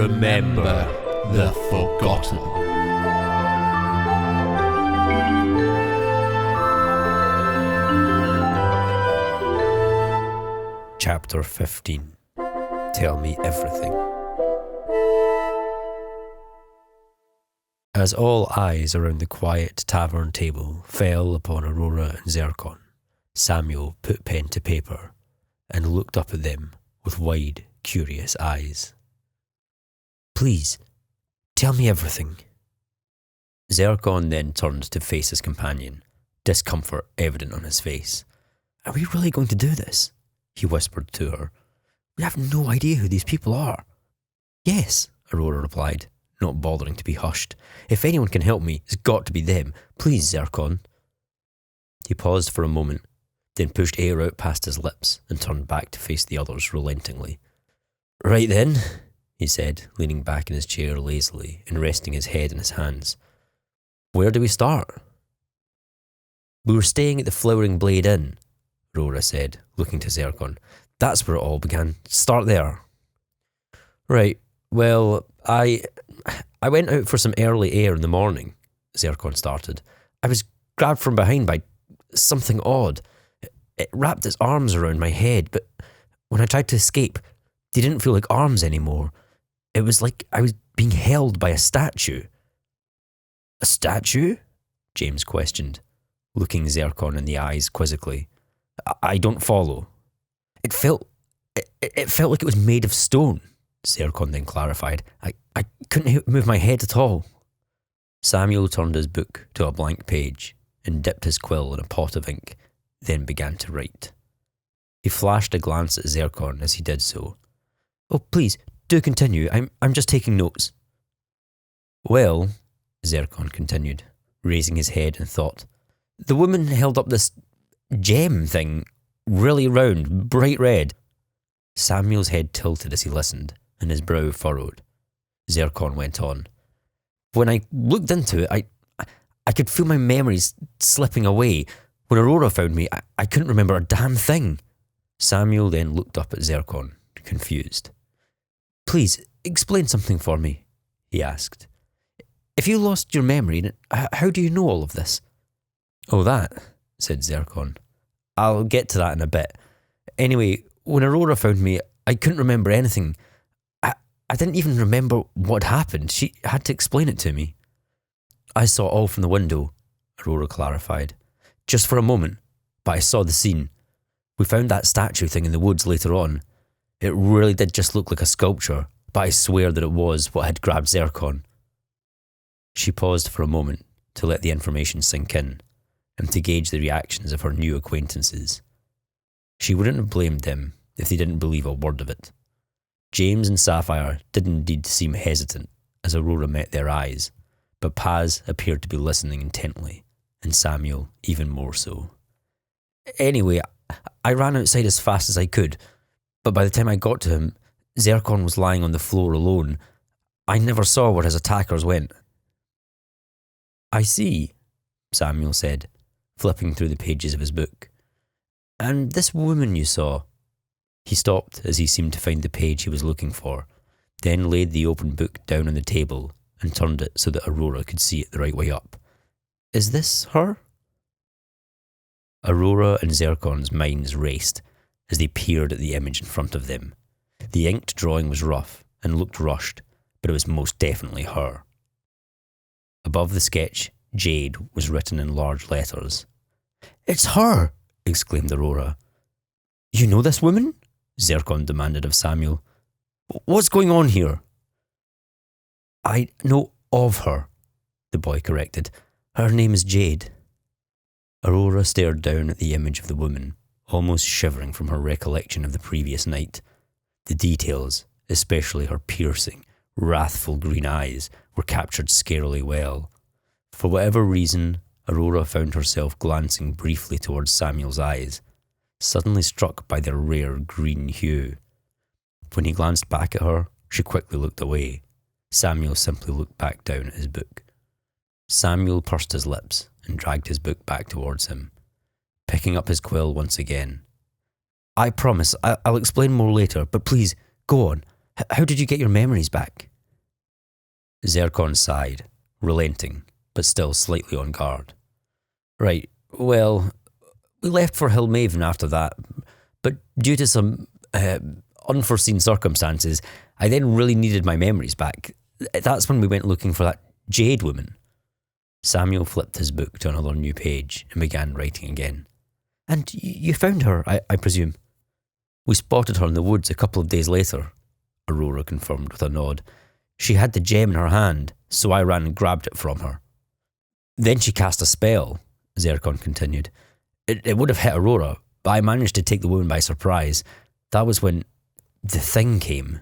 Remember the Forgotten. Chapter 15. Tell Me Everything. As all eyes around the quiet tavern table fell upon Aurora and Zircon, Samuel put pen to paper and looked up at them with wide, curious eyes. Please, tell me everything. Zircon then turned to face his companion, discomfort evident on his face. Are we really going to do this? He whispered to her. We have no idea who these people are. Yes, Aurora replied, not bothering to be hushed. If anyone can help me, it's got to be them. Please, Zircon. He paused for a moment, then pushed air out past his lips and turned back to face the others relentingly. Right then, he said, leaning back in his chair lazily and resting his head in his hands. Where do we start? We were staying at the Flowering Blade Inn, Aurora said, looking to Zircon. That's where it all began. Start there. Right, well, I went out for some early air in the morning, Zircon started. I was grabbed from behind by something odd. It wrapped its arms around my head, but when I tried to escape, they didn't feel like arms anymore. It was like I was being held by a statue. A statue? James questioned, looking Zircon in the eyes quizzically. I don't follow. It felt like it was made of stone, Zircon then clarified. I couldn't move my head at all. Samuel turned his book to a blank page and dipped his quill in a pot of ink, then began to write. He flashed a glance at Zircon as he did so. Oh, please, do continue. I'm just taking notes. Well, Zircon continued, raising his head in thought. The woman held up this gem thing, really round, bright red. Samuel's head tilted as he listened, and his brow furrowed. Zircon went on. When I looked into it, I could feel my memories slipping away. When Aurora found me, I couldn't remember a damn thing. Samuel then looked up at Zircon, confused. Please, explain something for me, he asked. If you lost your memory, how do you know all of this? Oh, that, said Zircon. I'll get to that in a bit. Anyway, when Aurora found me, I couldn't remember anything. I didn't even remember what happened. She had to explain it to me. I saw it all from the window, Aurora clarified. Just for a moment, but I saw the scene. We found that statue thing in the woods later on. It really did just look like a sculpture, but I swear that it was what had grabbed Zircon. She paused for a moment to let the information sink in and to gauge the reactions of her new acquaintances. She wouldn't have blamed them if they didn't believe a word of it. James and Sapphire did indeed seem hesitant as Aurora met their eyes, but Paz appeared to be listening intently, and Samuel even more so. Anyway, I ran outside as fast as I could, but by the time I got to him, Zircon was lying on the floor alone. I never saw where his attackers went. I see, Samuel said, flipping through the pages of his book. And this woman you saw? He stopped as he seemed to find the page he was looking for, then laid the open book down on the table and turned it so that Aurora could see it the right way up. Is this her? Aurora and Zircon's minds raced as they peered at the image in front of them. The inked drawing was rough and looked rushed, but it was most definitely her. Above the sketch, Jade was written in large letters. It's her! Exclaimed Aurora. You know this woman? Zircon demanded of Samuel. What's going on here? I know of her, the boy corrected. Her name is Jade. Aurora stared down at the image of the woman, almost shivering from her recollection of the previous night. The details, especially her piercing, wrathful green eyes, were captured scarily well. For whatever reason, Aurora found herself glancing briefly towards Samuel's eyes, suddenly struck by their rare green hue. When he glanced back at her, she quickly looked away. Samuel simply looked back down at his book. Samuel pursed his lips and dragged his book back towards him, picking up his quill once again. I promise, I'll explain more later, but please, go on. How did you get your memories back? Zircon sighed, relenting, but still slightly on guard. Right, well, we left for Hillmaven after that, but due to some unforeseen circumstances, I then really needed my memories back. That's when we went looking for that Jade woman. Samuel flipped his book to another new page and began writing again. And you found her, I presume? We spotted her in the woods a couple of days later, Aurora confirmed with a nod. She had the gem in her hand, so I ran and grabbed it from her. Then she cast a spell, Zircon continued. It would have hit Aurora, but I managed to take the woman by surprise. That was when the thing came.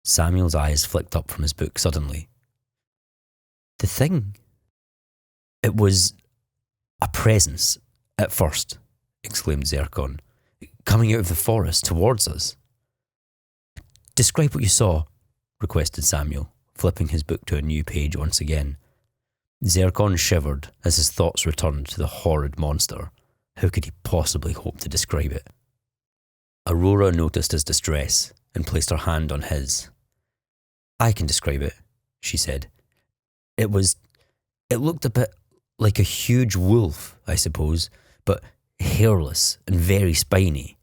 Samuel's eyes flicked up from his book suddenly. The thing? It was a presence, at first, exclaimed Zircon, coming out of the forest towards us. Describe what you saw, requested Samuel, flipping his book to a new page once again. Zircon shivered as his thoughts returned to the horrid monster. How could he possibly hope to describe it? Aurora noticed his distress and placed her hand on his. I can describe it, she said. It looked a bit like a huge wolf, I suppose, but hairless and very spiny.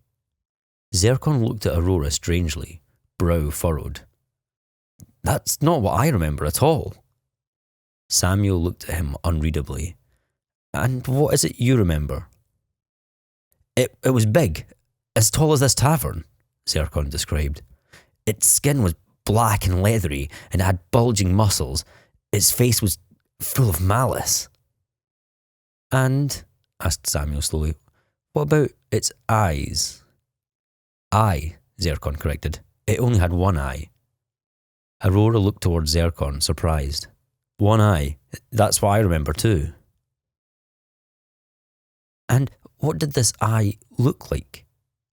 Zircon looked at Aurora strangely, brow furrowed. That's not what I remember at all. Samuel looked at him unreadably. And what is it you remember? It was big, as tall as this tavern, Zircon described. Its skin was black and leathery, and it had bulging muscles. Its face was full of malice. And, asked Samuel slowly, what about its eyes? Eye, Zircon corrected. It only had one eye. Aurora looked towards Zircon, surprised. One eye, that's what I remember too. And what did this eye look like?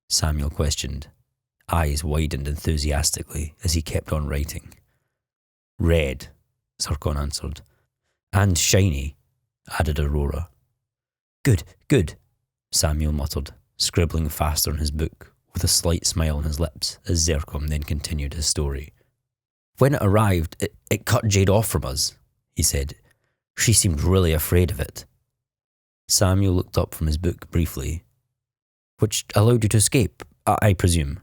Samuel questioned. Eyes widened enthusiastically as he kept on writing. Red, Zircon answered. And shiny, added Aurora. Good, Samuel muttered, scribbling faster in his book, with a slight smile on his lips as Zircon then continued his story. When it arrived, it cut Jade off from us, he said. She seemed really afraid of it. Samuel looked up from his book briefly. Which allowed you to escape, I presume.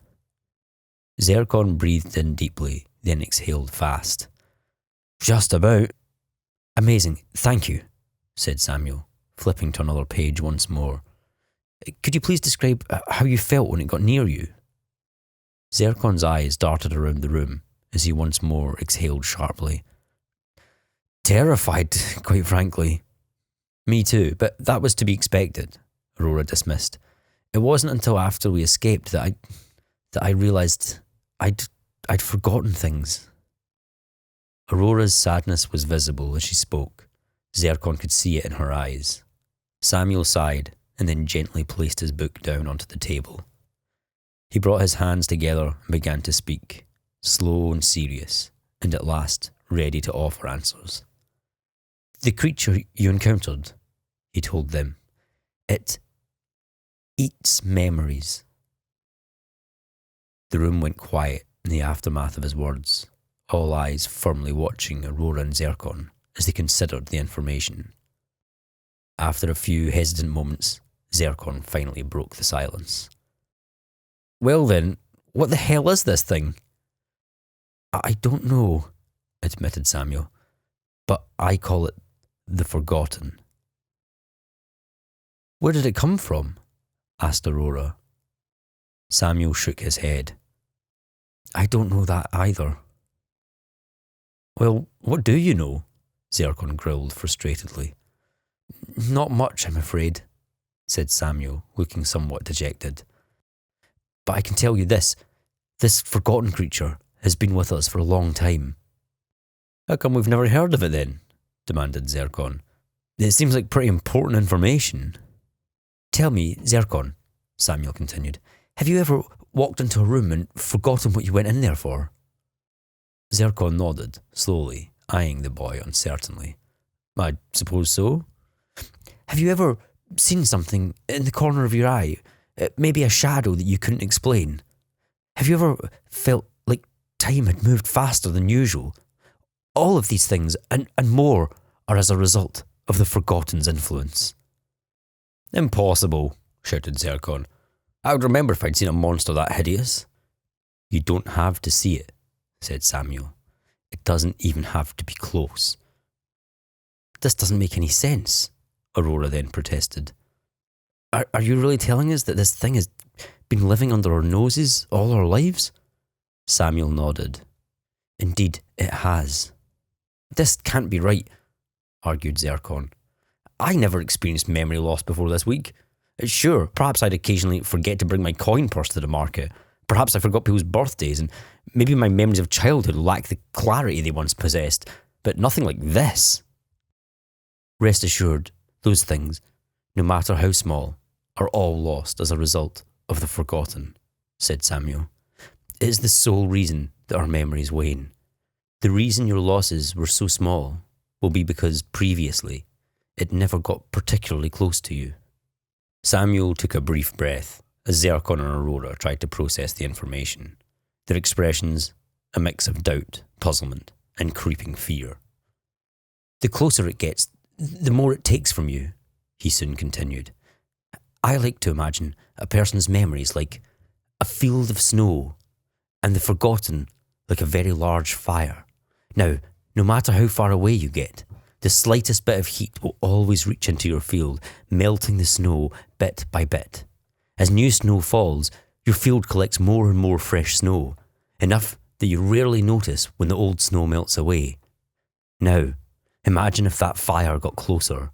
Zircon breathed in deeply, then exhaled fast. Just about. Amazing, thank you, said Samuel, flipping to another page once more. Could you please describe how you felt when it got near you? Zircon's eyes darted around the room as he once more exhaled sharply. Terrified, quite frankly. Me too, but that was to be expected, Aurora dismissed. It wasn't until after we escaped that I realised I'd forgotten things. Aurora's sadness was visible as she spoke. Zircon could see it in her eyes. Samuel sighed and then gently placed his book down onto the table. He brought his hands together and began to speak, slow and serious, and at last ready to offer answers. The creature you encountered, he told them, it eats memories. The room went quiet in the aftermath of his words, all eyes firmly watching Aurora and Zircon as they considered the information. After a few hesitant moments, Zircon finally broke the silence. Well then, what the hell is this thing? I don't know, admitted Samuel, but I call it the Forgotten. Where did it come from? Asked Aurora. Samuel shook his head. I don't know that either. Well, what do you know? Zircon growled frustratedly. Not much, I'm afraid, said Samuel, looking somewhat dejected. But I can tell you this forgotten creature has been with us for a long time. How come we've never heard of it then? Demanded Zircon. It seems like pretty important information. Tell me, Zircon, Samuel continued, have you ever walked into a room and forgotten what you went in there for? Zircon nodded, slowly, eyeing the boy uncertainly. I suppose so. Have you ever seen something in the corner of your eye? Maybe a shadow that you couldn't explain? Have you ever felt like time had moved faster than usual. All of these things, and more, are as a result of the Forgotten's influence. Impossible, shouted Zircon. I would remember if I'd seen a monster that hideous. You don't have to see it, said Samuel. It doesn't even have to be close. This doesn't make any sense, Aurora then protested. Are you really telling us that this thing has been living under our noses all our lives? Samuel nodded. Indeed, it has. This can't be right, argued Zircon. I never experienced memory loss before this week. Sure, perhaps I'd occasionally forget to bring my coin purse to the market. Perhaps I forgot people's birthdays, and maybe my memories of childhood lack the clarity they once possessed, but nothing like this. Rest assured, those things, no matter how small, are all lost as a result of the Forgotten, said Samuel. It is the sole reason that our memories wane. The reason your losses were so small will be because previously it never got particularly close to you. Samuel took a brief breath as Zircon and Aurora tried to process the information, their expressions a mix of doubt, puzzlement, and creeping fear. The closer it gets, the more it takes from you, he soon continued. I like to imagine a person's memories like a field of snow and the Forgotten like a very large fire. Now, no matter how far away you get, the slightest bit of heat will always reach into your field, melting the snow bit by bit. As new snow falls, your field collects more and more fresh snow, enough that you rarely notice when the old snow melts away. Now, imagine if that fire got closer.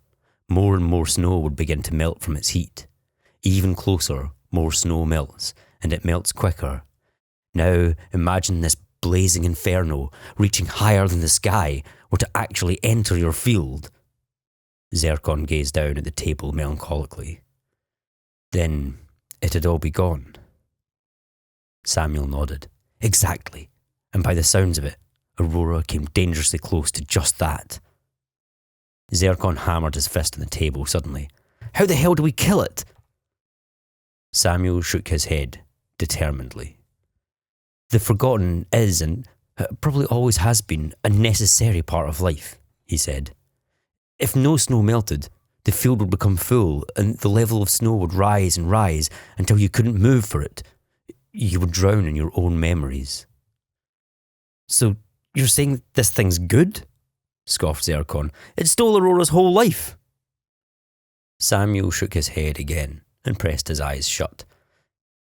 More and more snow would begin to melt from its heat. Even closer, more snow melts, and it melts quicker. Now, imagine this blazing inferno, reaching higher than the sky, were to actually enter your field. Zircon gazed down at the table melancholically. Then it had all be gone. Samuel nodded. Exactly. And by the sounds of it, Aurora came dangerously close to just that. Zircon hammered his fist on the table suddenly. How the hell do we kill it? Samuel shook his head determinedly. The Forgotten is, and probably always has been, a necessary part of life, he said. If no snow melted, the field would become full, and the level of snow would rise and rise until you couldn't move for it. You would drown in your own memories. So, you're saying this thing's good? Scoffed Zircon. It stole Aurora's whole life. Samuel shook his head again and pressed his eyes shut.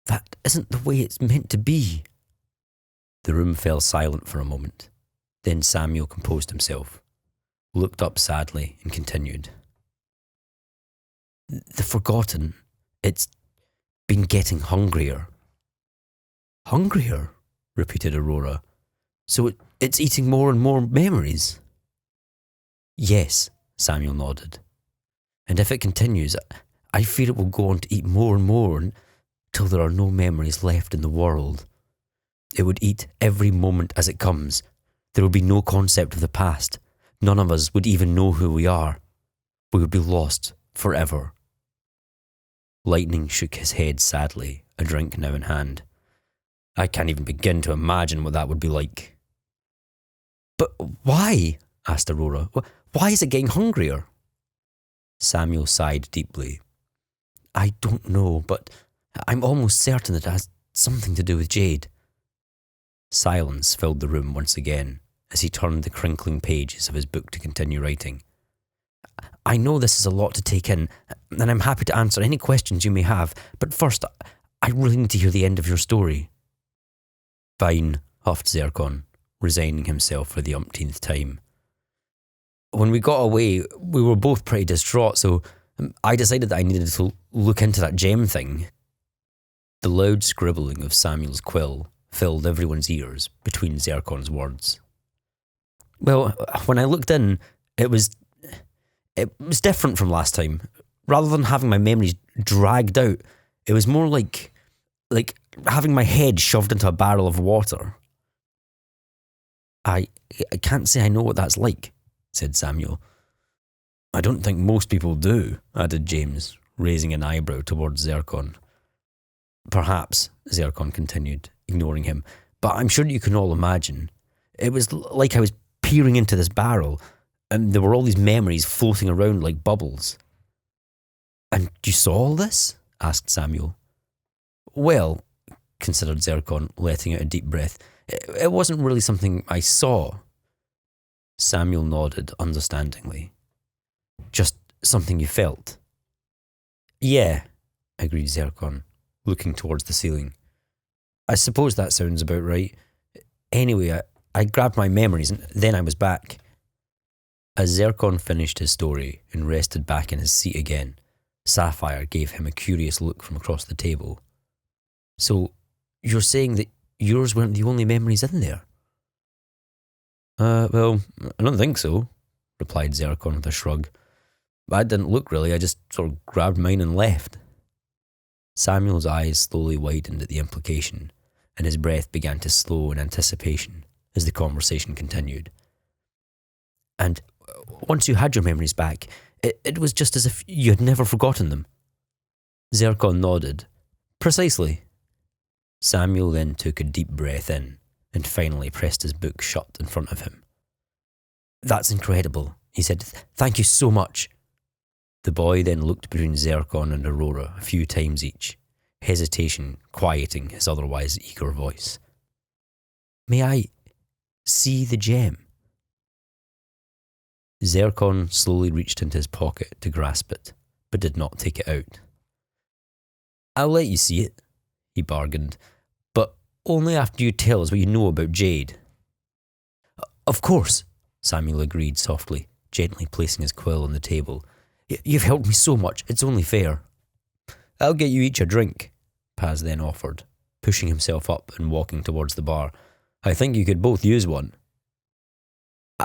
That isn't the way it's meant to be. The room fell silent for a moment. Then Samuel composed himself, looked up sadly, and continued. The Forgotten, it's been getting hungrier. Hungrier? Repeated Aurora. So it's eating more and more memories? Yes, Samuel nodded. And if it continues, I fear it will go on to eat more and more until there are no memories left in the world. It would eat every moment as it comes. There would be no concept of the past. None of us would even know who we are. We would be lost forever. Lightning shook his head sadly, a drink now in hand. I can't even begin to imagine what that would be like. But why? Asked Aurora. Why is it getting hungrier? Samuel sighed deeply. I don't know, but I'm almost certain that it has something to do with Jade. Silence filled the room once again as he turned the crinkling pages of his book to continue writing. I know this is a lot to take in, and I'm happy to answer any questions you may have, but first, I really need to hear the end of your story. Fine, huffed Zircon, resigning himself for the umpteenth time. When we got away, we were both pretty distraught, so I decided that I needed to look into that gem thing. The loud scribbling of Samuel's quill filled everyone's ears between Zircon's words. Well, when I looked in, it was different from last time. Rather than having my memories dragged out, it was more like having my head shoved into a barrel of water. I can't say I know what that's like, said Samuel. I don't think most people do, added James, raising an eyebrow towards Zircon. Perhaps, Zircon continued, ignoring him, but I'm sure you can all imagine. It was like I was peering into this barrel, and there were all these memories floating around like bubbles. And you saw all this? Asked Samuel. Well, considered Zircon, letting out a deep breath, it wasn't really something I saw. Samuel nodded understandingly. Just something you felt. Yeah, agreed Zircon, looking towards the ceiling. I suppose that sounds about right. Anyway, I grabbed my memories and then I was back. As Zircon finished his story and rested back in his seat again, Sapphire gave him a curious look from across the table. So, you're saying that yours weren't the only memories in there? Well, I don't think so, replied Zircon with a shrug. I didn't look really, I just sort of grabbed mine and left. Samuel's eyes slowly widened at the implication, and his breath began to slow in anticipation as the conversation continued. And once you had your memories back, it was just as if you had never forgotten them. Zircon nodded. Precisely. Samuel then took a deep breath in and finally pressed his book shut in front of him. That's incredible, he said. Thank you so much. The boy then looked between Zircon and Aurora a few times each, hesitation quieting his otherwise eager voice. May I see the gem? Zircon slowly reached into his pocket to grasp it, but did not take it out. I'll let you see it, he bargained, but only after you tell us what you know about Jade. Of course, Samuel agreed softly, gently placing his quill on the table. You've helped me so much, it's only fair. I'll get you each a drink, Paz then offered, pushing himself up and walking towards the bar. I think you could both use one.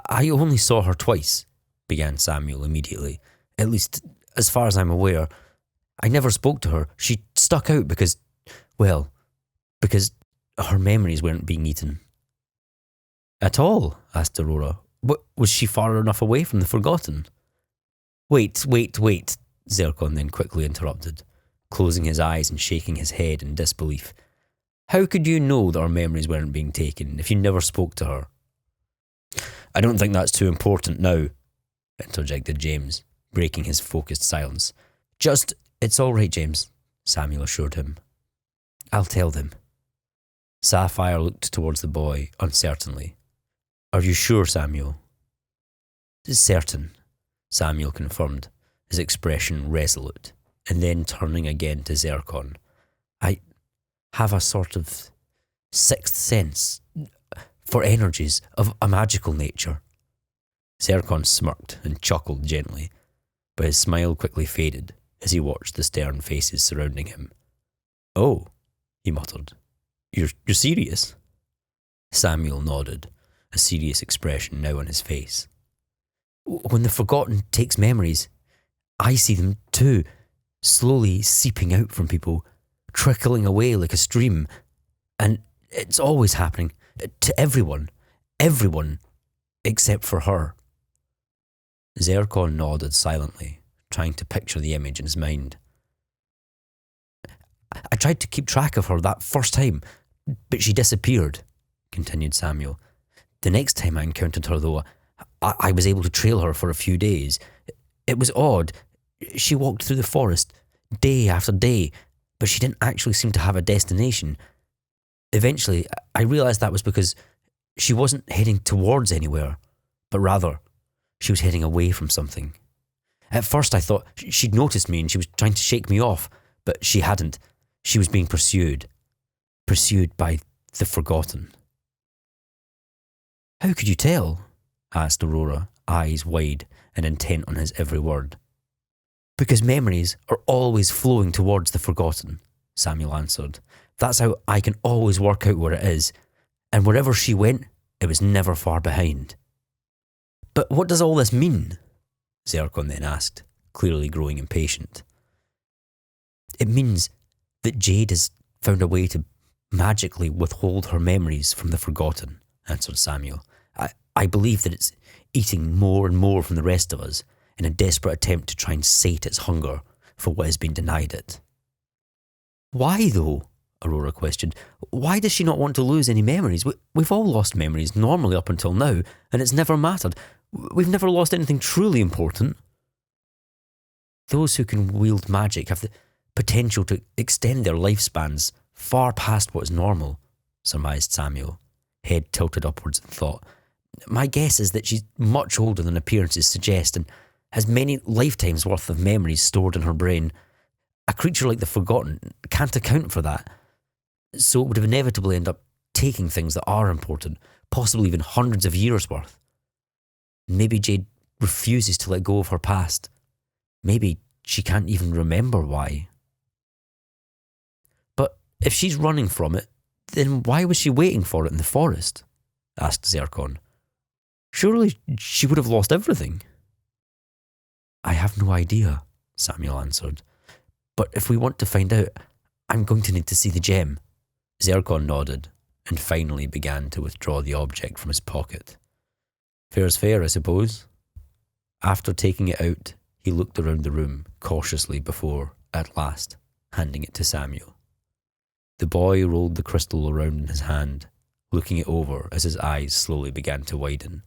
I only saw her twice, began Samuel immediately. At least, as far as I'm aware. I never spoke to her. She stuck out because her memories weren't being eaten. At all? Asked Aurora. Was she far enough away from the Forgotten? Wait, Zircon then quickly interrupted, closing his eyes and shaking his head in disbelief. How could you know that her memories weren't being taken if you never spoke to her? I don't think that's too important now, interjected James, breaking his focused silence. It's all right, James, Samuel assured him. I'll tell them. Sapphire looked towards the boy uncertainly. Are you sure, Samuel? Certain, Samuel confirmed, his expression resolute, and then turning again to Zircon. I have a sort of sixth sense for energies of a magical nature. Zircon smirked and chuckled gently, but his smile quickly faded as he watched the stern faces surrounding him. Oh, he muttered. You're serious? Samuel nodded, a serious expression now on his face. When the Forgotten takes memories, I see them too, slowly seeping out from people, trickling away like a stream, and it's always happening, to everyone, except for her. Zircon nodded silently, trying to picture the image in his mind. I tried to keep track of her that first time, but she disappeared, continued Samuel. The next time I encountered her, though, I was able to trail her for a few days. It was odd. She walked through the forest, day after day, but she didn't actually seem to have a destination. Eventually, I realised that was because she wasn't heading towards anywhere, but rather, she was heading away from something. At first I thought she'd noticed me and she was trying to shake me off, but she hadn't. She was being pursued by the Forgotten. How could you tell? Asked Aurora, eyes wide and intent on his every word. Because memories are always flowing towards the Forgotten, Samuel answered. That's how I can always work out where it is, and wherever she went, it was never far behind. But what does all this mean? Zircon then asked, clearly growing impatient. It means that Jade has found a way to magically withhold her memories from the Forgotten, answered Samuel. I believe that it's eating more and more from the rest of us in a desperate attempt to try and sate its hunger for what has been denied it. Why, though? Aurora questioned. Why does she not want to lose any memories? We've all lost memories normally up until now, and it's never mattered. We've never lost anything truly important. Those who can wield magic have the potential to extend their lifespans far past what is normal, surmised Samuel, head tilted upwards in thought. My guess is that she's much older than appearances suggest and has many lifetimes worth of memories stored in her brain. A creature like the Forgotten can't account for that, so it would inevitably end up taking things that are important, possibly even hundreds of years worth. Maybe Jade refuses to let go of her past. Maybe she can't even remember why. But if she's running from it, then why was she waiting for it in the forest? Asked Zircon. Surely she would have lost everything. I have no idea, Samuel answered. But if we want to find out, I'm going to need to see the gem. Zircon nodded and finally began to withdraw the object from his pocket. Fair's fair, I suppose. After taking it out, he looked around the room cautiously before, at last, handing it to Samuel. The boy rolled the crystal around in his hand, looking it over as his eyes slowly began to widen.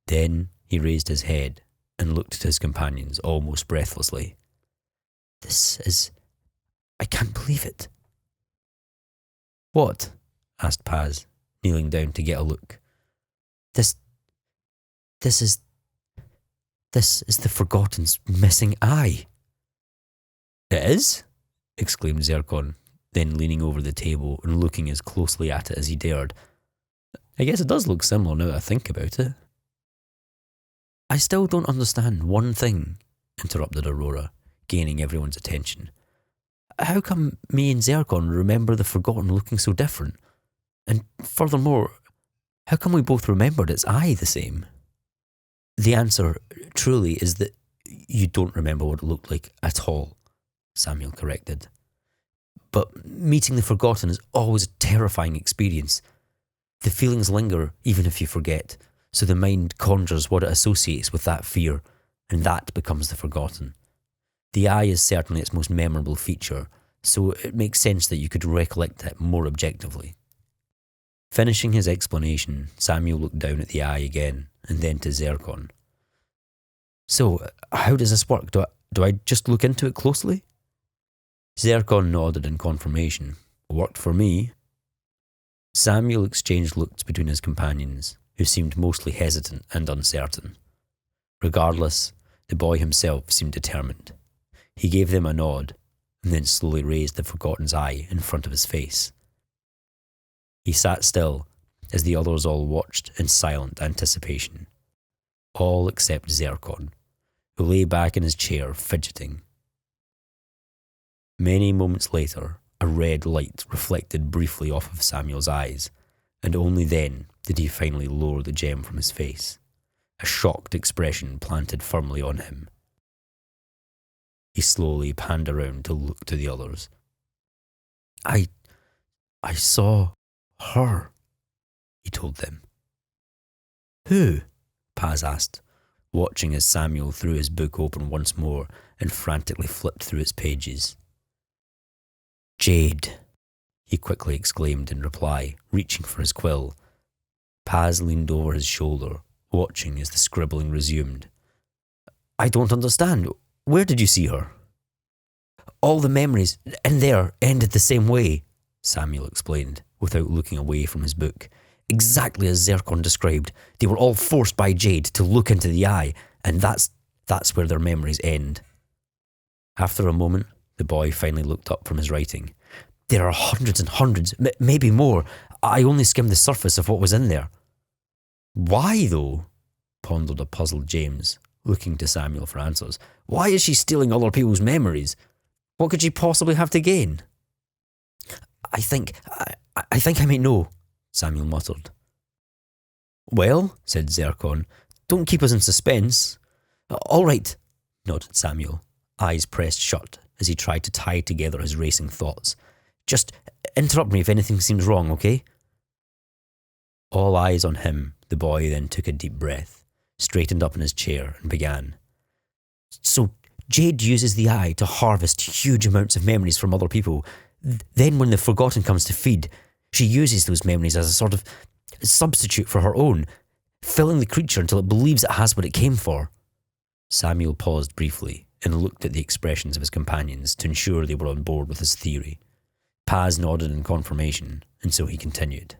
Then he raised his head and looked at his companions almost breathlessly. I can't believe it. What? Asked Paz, kneeling down to get a look. This is the Forgotten's missing eye. It is? Exclaimed Zircon, then leaning over the table and looking as closely at it as he dared. I guess it does look similar now that I think about it. I still don't understand one thing, interrupted Aurora, gaining everyone's attention. How come me and Zircon remember the Forgotten looking so different? And furthermore, how come we both remembered its eye the same? The answer, truly, is that you don't remember what it looked like at all, Samuel corrected. But meeting the Forgotten is always a terrifying experience. The feelings linger even if you forget, so the mind conjures what it associates with that fear, and that becomes the Forgotten. The eye is certainly its most memorable feature, so it makes sense that you could recollect it more objectively. Finishing his explanation, Samuel looked down at the eye again, and then to Zircon. So, how does this work? Do I just look into it closely? Zircon nodded in confirmation. Worked for me. Samuel exchanged looks between his companions, who seemed mostly hesitant and uncertain. Regardless, the boy himself seemed determined. He gave them a nod, and then slowly raised the Forgotten's eye in front of his face. He sat still, as the others all watched in silent anticipation. All except Zircon, who lay back in his chair, fidgeting. Many moments later, a red light reflected briefly off of Samuel's eyes, and only then did he finally lower the gem from his face, a shocked expression planted firmly on him. He slowly panned around to look to the others. I saw her, he told them. Who? Paz asked, watching as Samuel threw his book open once more and frantically flipped through its pages. Jade, he quickly exclaimed in reply, reaching for his quill. Paz leaned over his shoulder, watching as the scribbling resumed. I don't understand. Where did you see her? All the memories in there ended the same way, Samuel explained, without looking away from his book. Exactly as Zircon described. They were all forced by Jade to look into the eye, and that's where their memories end. After a moment, the boy finally looked up from his writing. There are hundreds and hundreds, maybe more. I only skimmed the surface of what was in there. Why, though? Pondered a puzzled James, looking to Samuel for answers. Why is she stealing other people's memories? What could she possibly have to gain? I think I might know, Samuel muttered. Well, said Zircon, don't keep us in suspense. All right, nodded Samuel, eyes pressed shut as he tried to tie together his racing thoughts. Just interrupt me if anything seems wrong, okay? All eyes on him, the boy then took a deep breath, straightened up in his chair and began. So Jade uses the eye to harvest huge amounts of memories from other people, Then when the Forgotten comes to feed, she uses those memories as a sort of substitute for her own, filling the creature until it believes it has what it came for. Samuel paused briefly and looked at the expressions of his companions to ensure they were on board with his theory. Paz nodded in confirmation, and so he continued.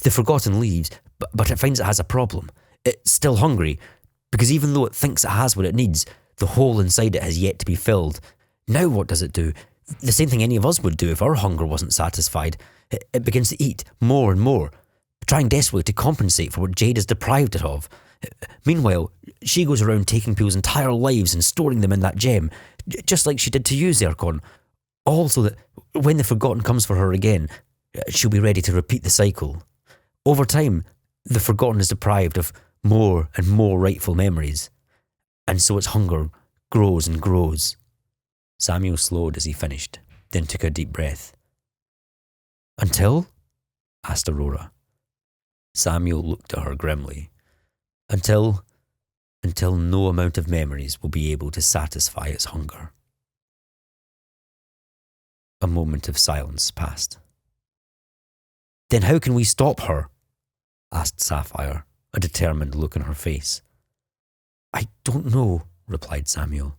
The Forgotten leaves, but it finds it has a problem. It's still hungry, because even though it thinks it has what it needs, the hole inside it has yet to be filled. Now what does it do? The same thing any of us would do if our hunger wasn't satisfied. It begins to eat more and more, trying desperately to compensate for what Jade has deprived it of. Meanwhile, she goes around taking people's entire lives and storing them in that gem, just like she did to you, Zircon. All so that when the Forgotten comes for her again, she'll be ready to repeat the cycle. Over time, the Forgotten is deprived of more and more rightful memories, and so its hunger grows and grows. Samuel slowed as he finished, then took a deep breath. Until? Asked Aurora. Samuel looked at her grimly. Until no amount of memories will be able to satisfy its hunger. A moment of silence passed. Then how can we stop her? Asked Sapphire, a determined look on her face. I don't know, replied Samuel,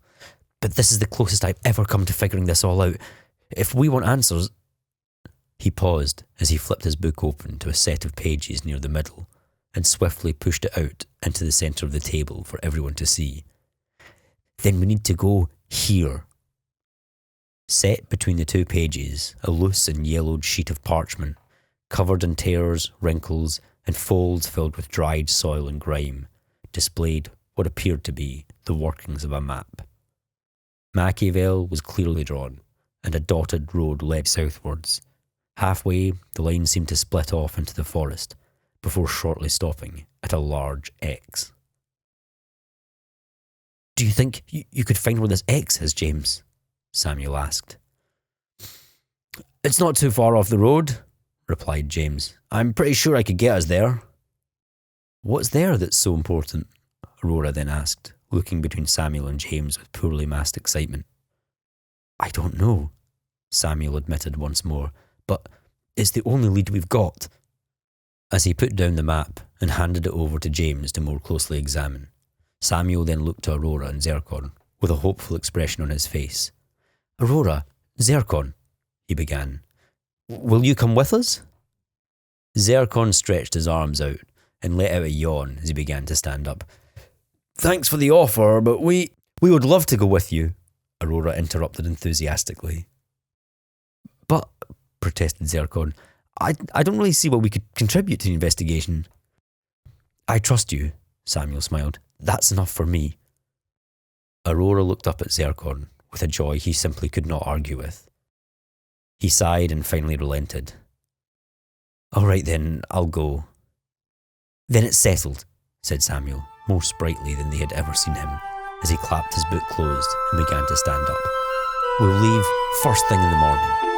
but this is the closest I've ever come to figuring this all out. If we want answers... He paused as he flipped his book open to a set of pages near the middle and swiftly pushed it out into the centre of the table for everyone to see. Then we need to go here. Set between the two pages, a loose and yellowed sheet of parchment, covered in tears, wrinkles, and folds filled with dried soil and grime, displayed what appeared to be the workings of a map. Machiavel was clearly drawn, and a dotted road led southwards. Halfway, the line seemed to split off into the forest, before shortly stopping at a large X. Do you think you could find where this X is, James? Samuel asked. It's not too far off the road, replied James. I'm pretty sure I could get us there. What's there that's so important? Aurora then asked, looking between Samuel and James with poorly masked excitement. I don't know, Samuel admitted once more, but it's the only lead we've got. As he put down the map and handed it over to James to more closely examine, Samuel then looked to Aurora and Zircon with a hopeful expression on his face. Aurora, Zircon, he began. Will you come with us? Zircon stretched his arms out and let out a yawn as he began to stand up. Thanks for the offer, but we would love to go with you, Aurora interrupted enthusiastically. But, protested Zircon, I don't really see what we could contribute to the investigation. I trust you, Samuel smiled. That's enough for me. Aurora looked up at Zircon with a joy he simply could not argue with. He sighed and finally relented. All right then, I'll go. Then it's settled, said Samuel, more sprightly than they had ever seen him, as he clapped his book closed and began to stand up. We'll leave first thing in the morning.